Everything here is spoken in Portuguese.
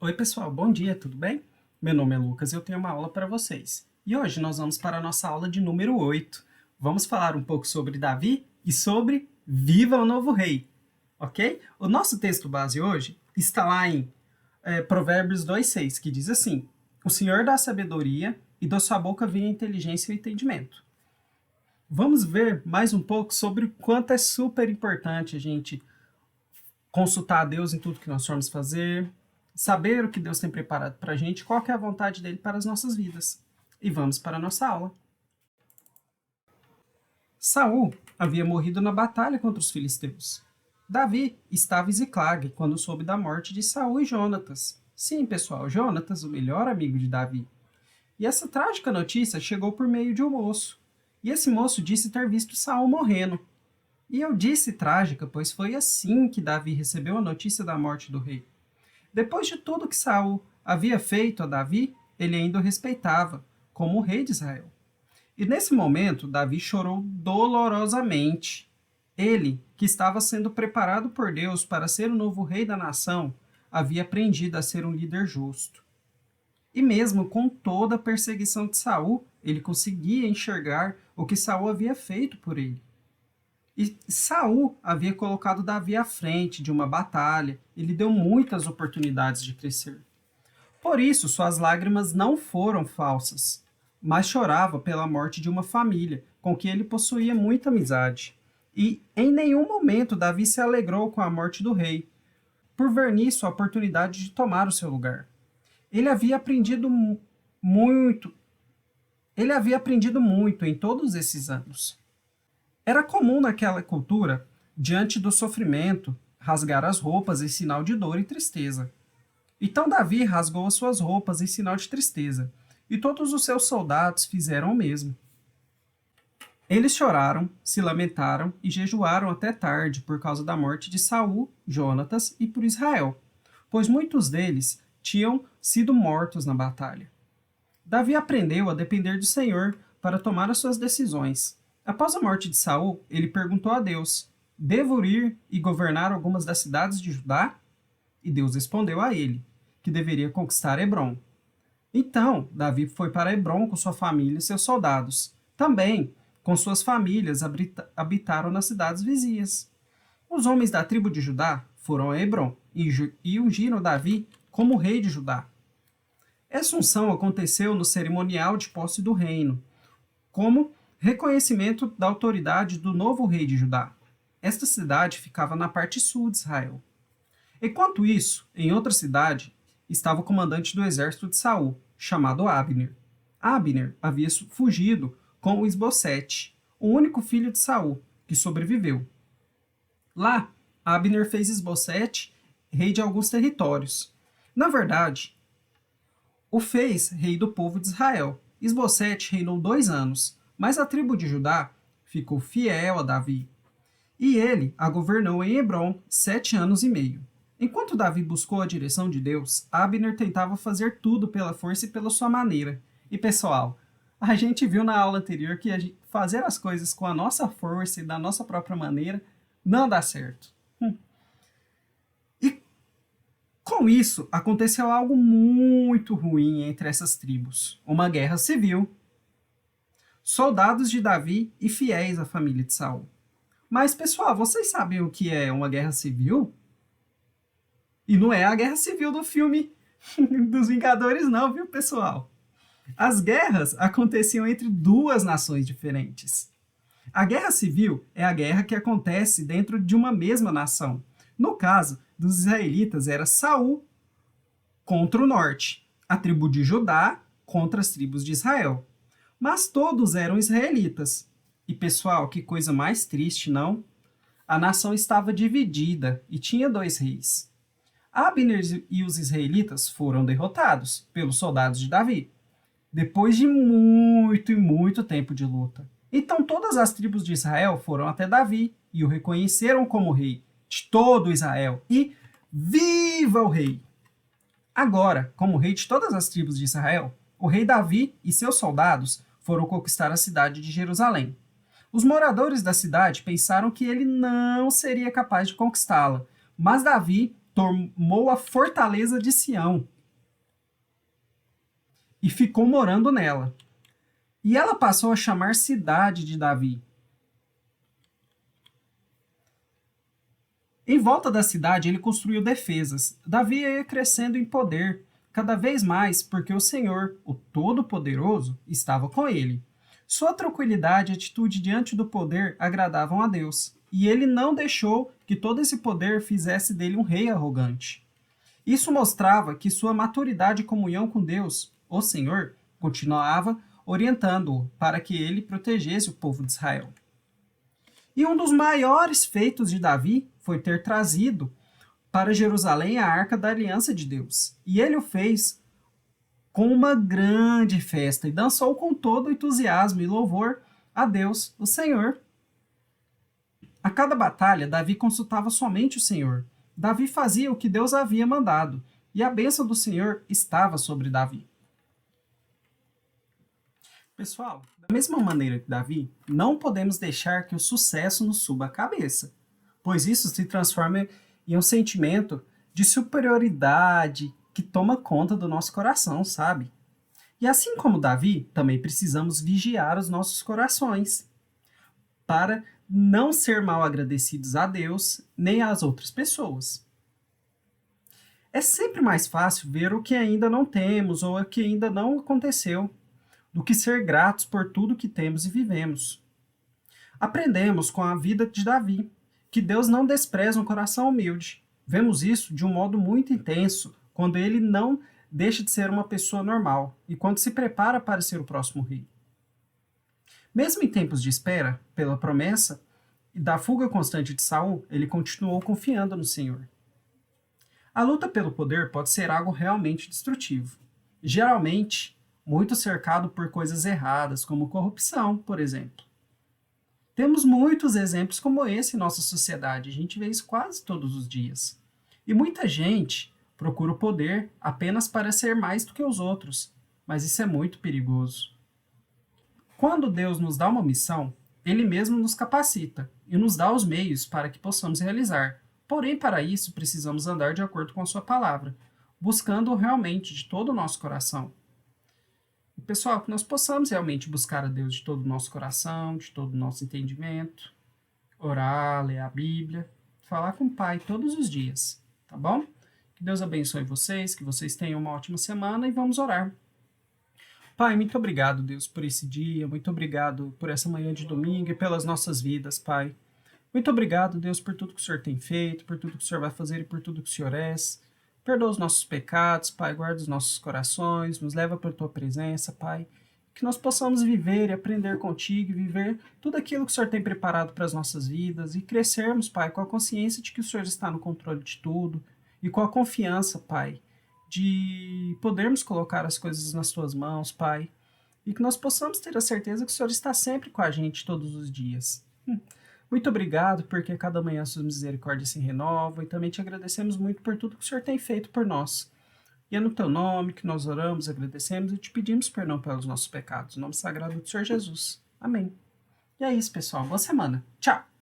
Oi, pessoal, bom dia, tudo bem? Meu nome é Lucas e eu tenho uma aula para vocês. E hoje nós vamos para a nossa aula de número 8. Vamos falar um pouco sobre Davi e sobre Viva o Novo Rei, ok? O nosso texto base hoje está lá em Provérbios 2,6, que diz assim: O Senhor dá sabedoria e da sua boca vem a inteligência e o entendimento. Vamos ver mais um pouco sobre o quanto é super importante a gente consultar a Deus em tudo que nós formos fazer, saber o que Deus tem preparado para a gente, qual que é a vontade dele para as nossas vidas. E vamos para a nossa aula. Saul havia morrido na batalha contra os filisteus. Davi estava em Ziclag quando soube da morte de Saul e Jonatas. Sim, pessoal, Jonatas, o melhor amigo de Davi. E essa trágica notícia chegou por meio de um moço. E esse moço disse ter visto Saul morrendo. E eu disse trágica, pois foi assim que Davi recebeu a notícia da morte do rei. Depois de tudo que Saul havia feito a Davi, ele ainda o respeitava, como o rei de Israel. E nesse momento, Davi chorou dolorosamente. Ele, que estava sendo preparado por Deus para ser o novo rei da nação, havia aprendido a ser um líder justo. E mesmo com toda a perseguição de Saul, ele conseguia enxergar o que Saul havia feito por ele. E Saul havia colocado Davi à frente de uma batalha e lhe deu muitas oportunidades de crescer. Por isso, suas lágrimas não foram falsas, mas chorava pela morte de uma família com que ele possuía muita amizade. E em nenhum momento Davi se alegrou com a morte do rei, por ver nisso a oportunidade de tomar o seu lugar. Ele havia aprendido muito, ele havia aprendido muito em todos esses anos. Era comum naquela cultura, diante do sofrimento, rasgar as roupas em sinal de dor e tristeza. Então Davi rasgou as suas roupas em sinal de tristeza, e todos os seus soldados fizeram o mesmo. Eles choraram, se lamentaram e jejuaram até tarde por causa da morte de Saul, Jonatas e por Israel, pois muitos deles tinham sido mortos na batalha. Davi aprendeu a depender do Senhor para tomar as suas decisões. Após a morte de Saul, ele perguntou a Deus: Devo ir e governar algumas das cidades de Judá? E Deus respondeu a ele que deveria conquistar Hebrom. Então, Davi foi para Hebrom com sua família e seus soldados. Também, com suas famílias, habitaram nas cidades vizinhas. Os homens da tribo de Judá foram a Hebrom e ungiram Davi como rei de Judá. Essa unção aconteceu no cerimonial de posse do reino, como reconhecimento da autoridade do novo rei de Judá. Esta cidade ficava na parte sul de Israel. Enquanto isso, em outra cidade, estava o comandante do exército de Saul, chamado Abner. Abner havia fugido com Isbosete, o único filho de Saul, que sobreviveu. Lá, Abner fez Isbosete rei de alguns territórios. Na verdade, o fez rei do povo de Israel. Isbosete reinou 2 anos, mas a tribo de Judá ficou fiel a Davi. E ele a governou em Hebrom 7 anos e meio. Enquanto Davi buscou a direção de Deus, Abner tentava fazer tudo pela força e pela sua maneira. E pessoal, a gente viu na aula anterior que fazer as coisas com a nossa força e da nossa própria maneira não dá certo. E com isso, aconteceu algo muito ruim entre essas tribos. Uma guerra civil. Soldados de Davi e fiéis à família de Saul. Mas, pessoal, vocês sabem o que é uma guerra civil? E não é a guerra civil do filme dos Vingadores, não, viu, pessoal? As guerras aconteciam entre duas nações diferentes. A guerra civil é a guerra que acontece dentro de uma mesma nação. No caso dos israelitas, era Saul contra o norte, a tribo de Judá contra as tribos de Israel. Mas todos eram israelitas. E pessoal, que coisa mais triste, não? A nação estava dividida e tinha 2 reis. Abner e os israelitas foram derrotados pelos soldados de Davi, depois de muito e muito tempo de luta. Então todas as tribos de Israel foram até Davi e o reconheceram como rei de todo Israel. E viva o rei! Agora, como rei de todas as tribos de Israel, o rei Davi e seus soldados foram conquistar a cidade de Jerusalém. Os moradores da cidade pensaram que ele não seria capaz de conquistá-la, mas Davi tomou a fortaleza de Sião e ficou morando nela. E ela passou a chamar cidade de Davi. Em volta da cidade, ele construiu defesas. Davi ia crescendo em poder, cada vez mais, porque o Senhor, o Todo-Poderoso, estava com ele. Sua tranquilidade e atitude diante do poder agradavam a Deus, e ele não deixou que todo esse poder fizesse dele um rei arrogante. Isso mostrava que sua maturidade e comunhão com Deus, o Senhor, continuava orientando-o para que ele protegesse o povo de Israel. E um dos maiores feitos de Davi foi ter trazido para Jerusalém a Arca da Aliança de Deus. E ele o fez com uma grande festa e dançou com todo entusiasmo e louvor a Deus, o Senhor. A cada batalha, Davi consultava somente o Senhor. Davi fazia o que Deus havia mandado, e a bênção do Senhor estava sobre Davi. Pessoal, da mesma maneira que Davi, não podemos deixar que o sucesso nos suba a cabeça, pois isso se transforma em um sentimento de superioridade que toma conta do nosso coração, sabe? E assim como Davi, também precisamos vigiar os nossos corações para não ser mal agradecidos a Deus nem às outras pessoas. É sempre mais fácil ver o que ainda não temos ou o que ainda não aconteceu, do que ser gratos por tudo que temos e vivemos. Aprendemos com a vida de Davi que Deus não despreza um coração humilde. Vemos isso de um modo muito intenso quando ele não deixa de ser uma pessoa normal e quando se prepara para ser o próximo rei. Mesmo em tempos de espera, pela promessa e da fuga constante de Saul, ele continuou confiando no Senhor. A luta pelo poder pode ser algo realmente destrutivo. Geralmente, muito cercado por coisas erradas, como corrupção, por exemplo. Temos muitos exemplos como esse em nossa sociedade, a gente vê isso quase todos os dias. E muita gente procura o poder apenas para ser mais do que os outros, mas isso é muito perigoso. Quando Deus nos dá uma missão, Ele mesmo nos capacita e nos dá os meios para que possamos realizar. Porém, para isso, precisamos andar de acordo com a sua palavra, buscando realmente de todo o nosso coração. E, pessoal, que nós possamos realmente buscar a Deus de todo o nosso coração, de todo o nosso entendimento, orar, ler a Bíblia, falar com o Pai todos os dias, tá bom? Que Deus abençoe vocês, que vocês tenham uma ótima semana e vamos orar. Pai, muito obrigado, Deus, por esse dia, muito obrigado por essa manhã de domingo e pelas nossas vidas, Pai. Muito obrigado, Deus, por tudo que o Senhor tem feito, por tudo que o Senhor vai fazer e por tudo que o Senhor é. Perdoa os nossos pecados, Pai, guarda os nossos corações, nos leva para a Tua presença, Pai. Que nós possamos viver e aprender contigo, e viver tudo aquilo que o Senhor tem preparado para as nossas vidas e crescermos, Pai, com a consciência de que o Senhor está no controle de tudo e com a confiança, Pai, de podermos colocar as coisas nas Tuas mãos, Pai, e que nós possamos ter a certeza que o Senhor está sempre com a gente todos os dias. Muito obrigado, porque cada manhã a sua misericórdia se renova, e também te agradecemos muito por tudo que o Senhor tem feito por nós. E é no teu nome que nós oramos, agradecemos e te pedimos perdão pelos nossos pecados. Em nome sagrado do Senhor Jesus. Amém. E é isso, pessoal. Boa semana. Tchau!